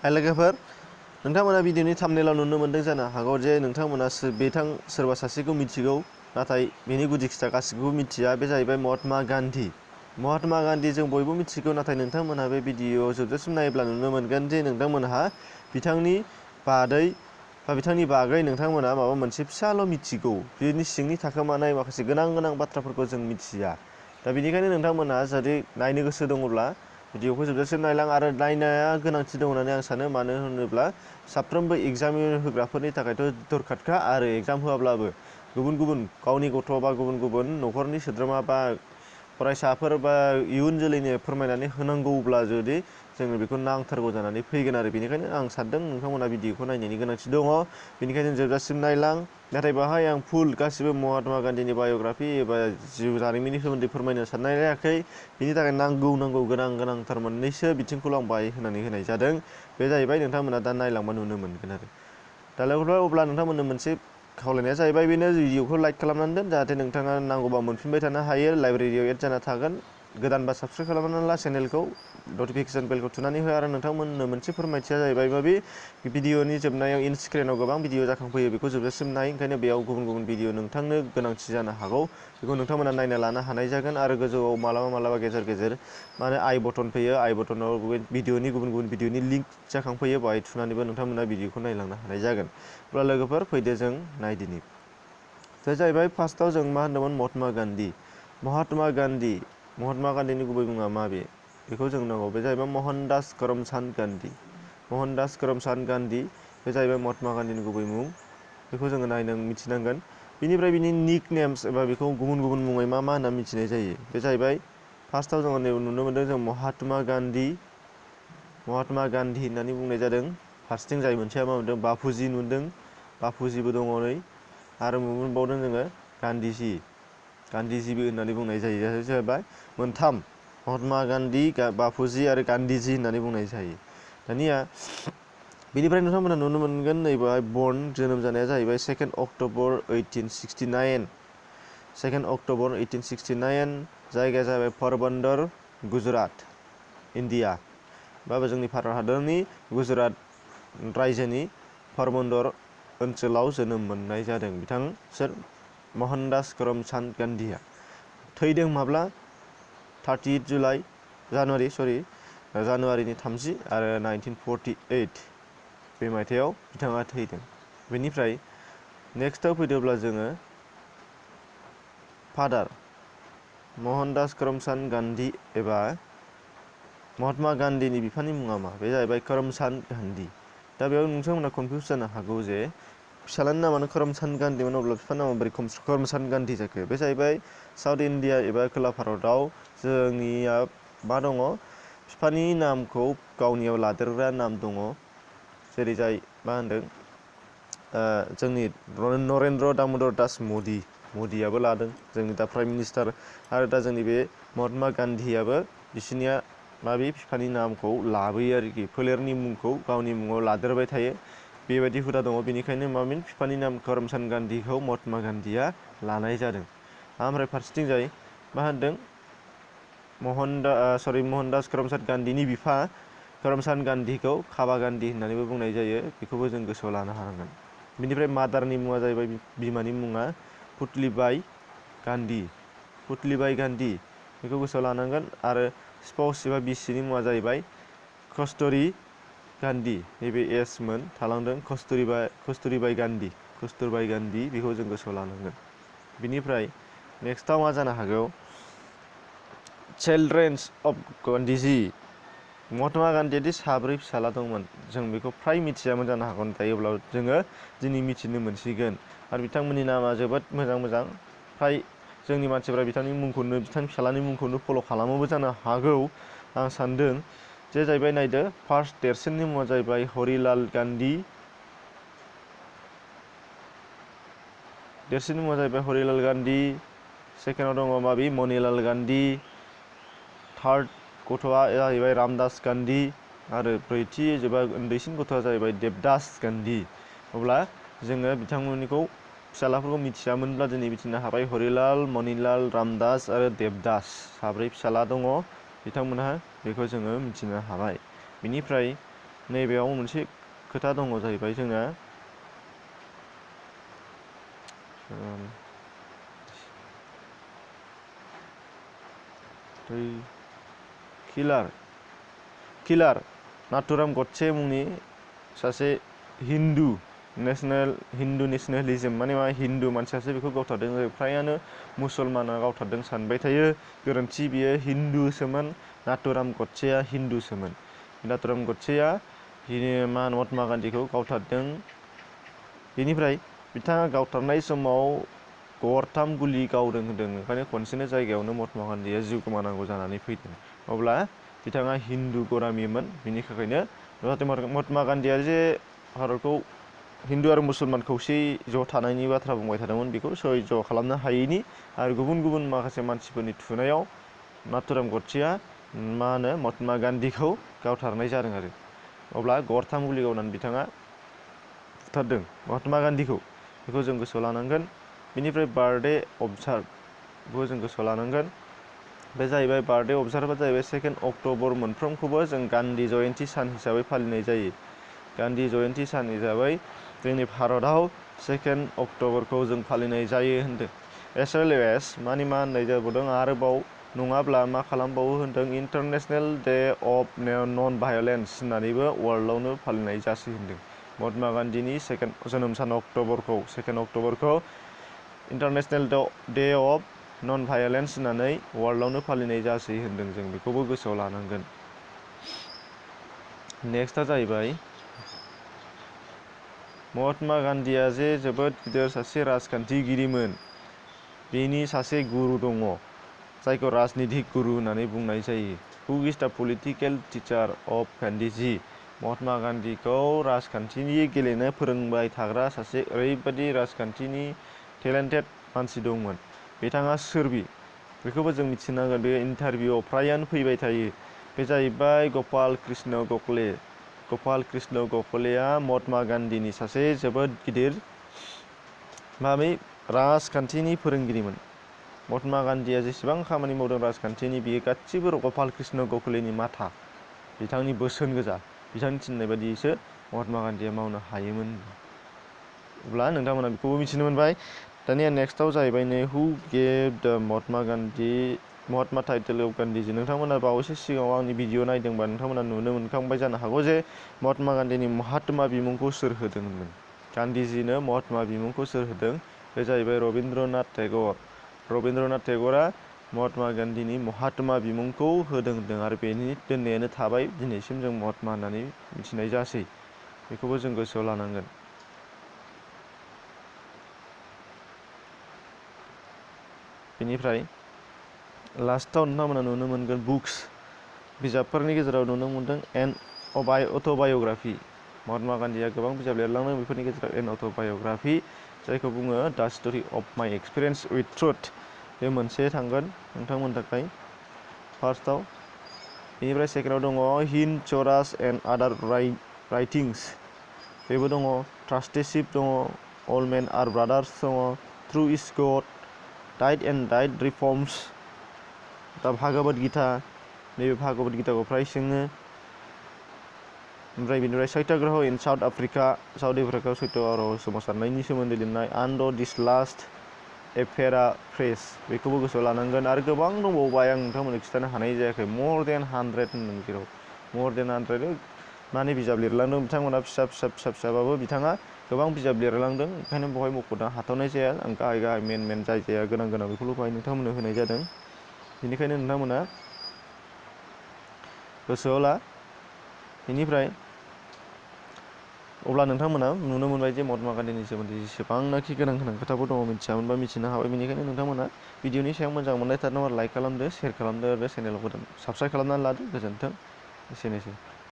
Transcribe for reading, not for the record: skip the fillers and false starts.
लोगोफोर नोंथांमोना भिडिअनि थाम्बनेइलाव नुनो मोन्दों जानो हागौ जे नोंथांमोना सोरबा सासेखौ मिथिगौ नाथाय बेनि गुदि खिथा गासिखौबो मिथिया। बे जाहैबाय महात्मा गान्धी। महात्मा गान्धी जों बयबो मिथिगौ, नाथाय नोंथांमोनहा बे भिडिअ जोबजासिम नायोब्ला नुनो मोनगोन जे नोंथांमोनहा बिथांनि बागै नोंथांमोना माबा मोनसे फिसाल' मिथिगौ। बिनि सिंनि थाखोमानाय माखासे गोनां बाथ्राफोरखौ जों मिथिया। दा बेनिखायनो नोंथांमोना जुदि नायनो गोसो दङब्ला भिडिअखौ जोबजासिम नायलां आरो नायनाया गोनांथि दं होननानै आं सानो। मानो होनोब्ला साफ्रोमबो एग्जाम होग्राफोरनि थाखायथ' दरखारखा, आरो एग्जाम होआब्लाबो गुबुन गावनि गथ' बा गुबुन न'खरनि सोद्रोमा बा फरायसाफोर बा इयुन जोलैनो फोरमायनानै होनांगौब्ला जुदि जोङो बेखौ नांथारगौ जानानै फैगोन आरो बेनिखायनो आं सानदों नोंथांमोना भिडिअखौ नायनायनि गोनांथि दङ। बेनिखायनो जोबजासिम नायलां। नाथाय बाहाय आं फुल गासिबो महात्मा गान्धीनि बाय'ग्राफि एबा जिउ जारिमिननि सोमोन्दै फोरमायनो साननाय जायाखै। बिनि थाखाय गोनांथार मोननैसो बिथिंखौल' आं बाहाय होनाय जादों। बे जाहैबाय नोंथांमोना दा नायलांबा नुनो मोनगोन आरो। दा अब्ला नोंथांमोननो मोनसे खावलायनाया जाहैबाय बेनो, भिडिअखौ लाइक खालामनानै दोन जाहाथे नोंथाङा नांगौबा मोनफिनबाय थानो हायो। लाइब्रेरियाव एड जाना थागोन। गोदानबा साबस्क्राइब खालामनानै ला चेनेलखौ, नटिफिकेसन बेलखौ थुनानै हो। आरो नोंथांमोननो मोनसे फोरमायथिया जाहैबाय बे भिडिअनि जोबनायाव इन्ड स्क्रिनाव गोबां भिडिअ जाखांफैयो, बेखौ जोबजासिम नाय। ओंखायनो बेयाव गुबुन भिडिअ नोंथांनो गोनांथि जानो हागौ, बेखौ नोंथांमोना नायना लानो हानाय जागोन। आरो गोजौआव मालाबा गेजेर आइ बटन फैयो। आइ बटनाव भिडिअनि गुबुन भिडिअनि लिंक जाखांफैयो, बाहाय थुनानैबो नोंथांमोना भिडिअखौ नायलांनो हानाय जागोन। अब्ला लोगोफोर फैदो जों नायदिनि। बे जाहैबाय फार्स्टआव जों मा होनदोंमोन, महात्मा गान्धीनि गुबै मुङा मा बेखौ जों नांगौ। बे जाहैबाय महनदास करमचान्द गान्धी। बे जाहैबाय महात्मा गान्धीनि गुबै मुं। बेखौ जोङो मिथिनांगोन। बिनिफ्राय बिनि निक नेम्स एबा बेखौ गुबुन मुङै मा होनना मिथिनाय जायो। बे जाहैबाय फार्स्टआव जोङो नुनो मोन्दों जों महात्मा गान्धी होननानै बुंनाय जादों। फार्स्टथिं जाय मोनसेया मा मोनदों, बापुजि नुदों, बापुजिबो दङ नै। आरो मोनबावदों जोङो गान्धीजिबो होननानै बुंनाय जायो। जाहैबाय मोनथाम, महात्मा गान्धी, बापुजि आरो गान्धीजी होननानै बुंनाय जायो। दानिया बेनिफ्राय नोंथांमोना नुनो मोनगोन नैबेहाय जोनोम जानाया जाहैबाय 2 अक्ट'बर 1869। जायगाया जाहैबाय परबन्दर, गुजरात, इन्डिया। बा जोंनि भारत हादरनि गुजरात रायजोनि परबन्दर ओनसोलाव जोनोम मोननाय जादों सोर, महनदास करमचान्द गान्धीया। थैदों माब्ला, 30 जानुवारिनि 30 आरो 1948 बे मायथाइयाव बिथाङा थैदों। बेनिफ्राय नेक्स्टआव फैदोंब्ला जोङो फादार महनदास करमचान्द गान्धी एबा महात्मा गान्धीनि बिफानि मुङा मा? बे जाहैबाय करमचान्द गान्धी। दा बेयाव नोंथांमोना कनफिउस जानो हागौ जे फिसालानि नामानो करमचान्द गान्धीमोन, अब्ला बिफानि नामा बोरै करमचान्द गान्धी जाखो? बे जाहैबाय साउथ इन्डिया एबा खोला भारतआव जोंनिया मा दङ, बिफानि नामखौ गावनियाव लादेरग्रा नाम दङ। जेरै मा होनदों, जोंनि नरेन्द्र दामोदर दास मदियाबो लादों, जोंनि दा प्राइम मिनिस्टार। आरो दा जोंनि बे महात्मा गान्धीयाबो बिसोरनिया बिफानि नामखौ लाबोयो आरोखि, फोलेरनि मुंखौ गावनि मुङाव लादेरबाय थायो। बेबायदि हुदा दङ। बेनिखायनो बिफानि नाम करमचान्द गान्धीखौ महात्मा गान्धीया लानाय जादों। ओमफ्राय फारसेथिं मा होनदों, महनदास करमचान्द गान्धीनि बिफा करमचान्द गान्धीखौ काबा गान्धी होननानैबो बुंनाय जायो। बेखौबो जों गोसोआव लानो हानांगोन। बिनिफ्राय मादारनि मुङा जाहैबाय, बिमानि मुङा पुतलिबाई गान्धी, बेखौ गोसोआव लानांगोन। आरो स्पाउस एबा बिसिनि मुङा जाहैबाय कस्तुरी गान्धी, नैबे एसमोन थालांदों, कस्तुरबाई गान्धी, बेखौ जों गोसोआव लानांगोन। बिनिफ्राय नेक्स्टआव मा जानो हागौ, चिल्ड्रेन्स अफ गान्धीजी। महात्मा गान्धीयादि 4 फिसाला दंमोन, जों बेखौ फ्राय मिथियामोन जानो हागौ। नाथाय अब्ला जोङो दिनै मिथिनो मोनसिगोन। आरो बिथांमोननि नामा जोबोद मोजां। फ्राय जोंनि मानसिफ्रा बिथांनि फिसालानि मुंखौनो फल' खालामोबो जानो हागौ। आं सान्दों जे जाहैबाय, नायदो, फार्स्ट देरसिननि मुङा जाहैबाय हरिलाल गान्धी, सेकेन्डआव दङ मनिलाल गान्धी, थार्ड गथ'आ जाहैबाय रामदास गान्धी, आरो ब्रैथि उन्दैसिन गथ'आ जाहैबाय देबदास गान्धी। अब्ला जोङो बिथांमोननिखौ फिसालाफोरखौ मिथियामोनब्ला दिनै मिथिनो हाबाय, हरिलाल, मनिलाल, रामदास आरो देबदास 4 फिसाला दङ बिथांमोनहा, बेखौ जोङो मिथिनो हाबाय। बिनिफ्राय नैबेयाव मोनसे खोथा दङ जाहैबाय जोंना किलार नाथुराम गडसे मुंनि सासे हिन्दु नेसनेलिज्म माने मा हिन्दु मानसियासो बेखौ गावथारदों फ्रायानो मुसलमाना गावथारदों सानबाय थायो गोरोन्थि बियो हिन्दुसोमोन नाथुराम गडसेया हिन्दुसोमोन नाथुराम गडसेया महात्मा गान्धीखौ गावथारदों बेनिफ्राय बिथाङा गावथारनाय समाव गरथाम गुलि गावदों होनदों ओंखायनो खनसेनो जायगायावनो महात्मा गान्धीया जिउ गोमानांगौ जानानै फैदों अब्ला बिथाङा हिन्दु गरामिमोन बिनि थाखायनो महात्मा गान्धीया जे भारतखौ हिन्दु आरो मुसलमान खौसेयै ज' थानायनि बाथ्रा बुंबाय थादोंमोन बेखौ सैज' खालामनो हायैनि आरो गुबुन गुबुन माखासे मानसिफोरनि थुनायाव नाथुराम गडसेया महात्मा गान्धीखौ गावथारनाय जादों आरो अब्ला गरथाम गुलि गावनानै बिथाङा बुथारदों महात्मा गान्धीखौ बेखौ जों गोसोआव लानांगोन बेनिफ्राय बार्थडे अबजार्भबो जों गोसोआव लानांगोन बे जाहैबाय बार्थडे अबजार्भआ जाहैबाय 2 अक्ट'बर मोनफ्रोमखौबो जों गान्धी जयन्ती सान हिसाबै फालिनाय जायो गान्धी जयन्ती सान हिसाबै जोंनि भारतआव 2 अक्ट'बरखौ जों फालिनाय जायो होनदों एस एल एस मानि मा होननाय जाबावदों आरोबाव नङाब्ला मा खालामबावो होनदों international day of non violence होननानैबो वर्ल्डआवनो फालिनाय जासै होनदों महात्मा गान्धीनि जोनोम सान 2 अक्ट'बरखौ international day of non violence होननानै वर्ल्डआवनो फालिनाय जासै होनदों जों बेखौबो गोसोआव लानांगोन नेक्स्टआ जाहैबाय महात्मा गान्धीया जे जोबोद गिदिर सासे राजखान्थिगिरिमोन बेनि सासे गुरु दङ जायखौ राजनितिक गुरु होननानै बुंनाय जायो who is the political teacher of Gandhiji Mahatma गान्धीखौ राजखान्थिनि गेलेनो फोरोंबाय थाग्रा सासे ओरैबायदि राजखान्थिनि टेलेन्टेड मानसि दंमोन बिथाङा सोरबि बेखौबो जों मिथिनांगोन बे इन्टारभिउआव फ्रायानो फैबाय थायो बे जाहैबाय गपाल कृष्ण गखलेया महात्मा गान्धीनि सासे जोबोद गिदिर राजखान्थिनि फोरोंगिरिमोन महात्मा गान्धीया जेसेबां खामानि मावदों राजखान्थिनि बियो गासिबो गपाल कृष्ण गखलेनि माथा बिथांनि बोसोन गोजा बिथांनि थिननाय बायदियैसो महात्मा गान्धीया मावनो हायोमोन अब्ला नोंथांमोना बेखौबो मिथिनो मोनबाय दानिया नेक्स्टआव जाहैबाय नै हु गेभ द महात्मा टाइटेल अफ गान्धीजी नोंथांमोना बावैसो सिगाङाव आंनि भिडिअ नायदोंबा नोंथांमोना नुनो मोनखांबाय जानो हागौ जे महात्मा गान्धीनि महात्मा बिमुंखौ सोर होदोंमोन गान्धीजीनो महात्मा बिमुंखौ सोर होदों बे जाहैबाय रबीन्द्रनाथ टेगरा महात्मा गान्धीनि महात्मा बिमुंखौ होदों आरो बेनि दोननायानो थाबाय दिनैसिम जों महात्मा होननानै मिथिनाय जासै बेखौबो जों गोसोआव लानांगोन बेनिफ्राय लास्टआव नोंथांमोना नुनो मोनगोन बुक्स बिजाबफोरनि गेजेराव नुनो मोनदों एन अट'बाय'ग्राफि महात्मा गान्धीया गोबां बिजाब लिरलांदों बेफोरनि गेजेराव एन अट'बाय'ग्राफि जायखौ बुङो दा story of my experience with truth बे मोनसे थांगोन नोंथांमोननि थाखाय फार्स्टआव बेनिफ्राय सेकेन्डआव दङ हिन्द स्वराज एन्ड आदार राइटिंस बेबो दङ ट्रास्टीशिप दङ अल मेन आर ब्रादार्स दङ थ्रु इज गड डाइट एन्ड डाइट रिफर्मस दा भागवत गीता नैबे भागवत गीताखौ फ्राय सोङो ओमफ्राय बेनिफ्राय सत्याग्रह इन साउथ आफ्रिकायाव सत्याग्रह सोमावसारनायनि सोमोन्दै लिरनाय आन्ड दिस लास्ट एफेरा प्रेस बेखौबो गोसोआव लानांगोन आरो गोबां दंबावबाय आं नोंथांमोननो खिन्थानो हानाय जायाखै मर देन 100 होनदों जेराव मर देन 100 माने बिजाब लिरलांदों बिथांमोना फिसाबाबो बिथाङा गोबां बिजाब लिरलांदों ओंखायनो बेवहाय मख'नो हाथावनाय जाया आं गाहाय मेन जाय गोनां बेखौल' बाहाय नोंथांमोननो होनाय जादों बेनिखायनो नोंथांमोना गोसोआव ला बेनिफ्राय अब्ला नोंथांमोना नुनो मोनबाय जे महात्मा गान्धीनि सोमोन्दै जेसेबांनाखि गोनां खोथाफोर दङ मिथियामोनबा मिथिनो हाबाय बेनिखायनो नोंथांमोना भिडिअनि सायाव मोजां मोननाय थारनोबा लाइक खालामदो शेयार खालामदो आरो चेनेलखौ साबस्क्राइब खालामनानै लादो गोजोन्थों एसेनोसै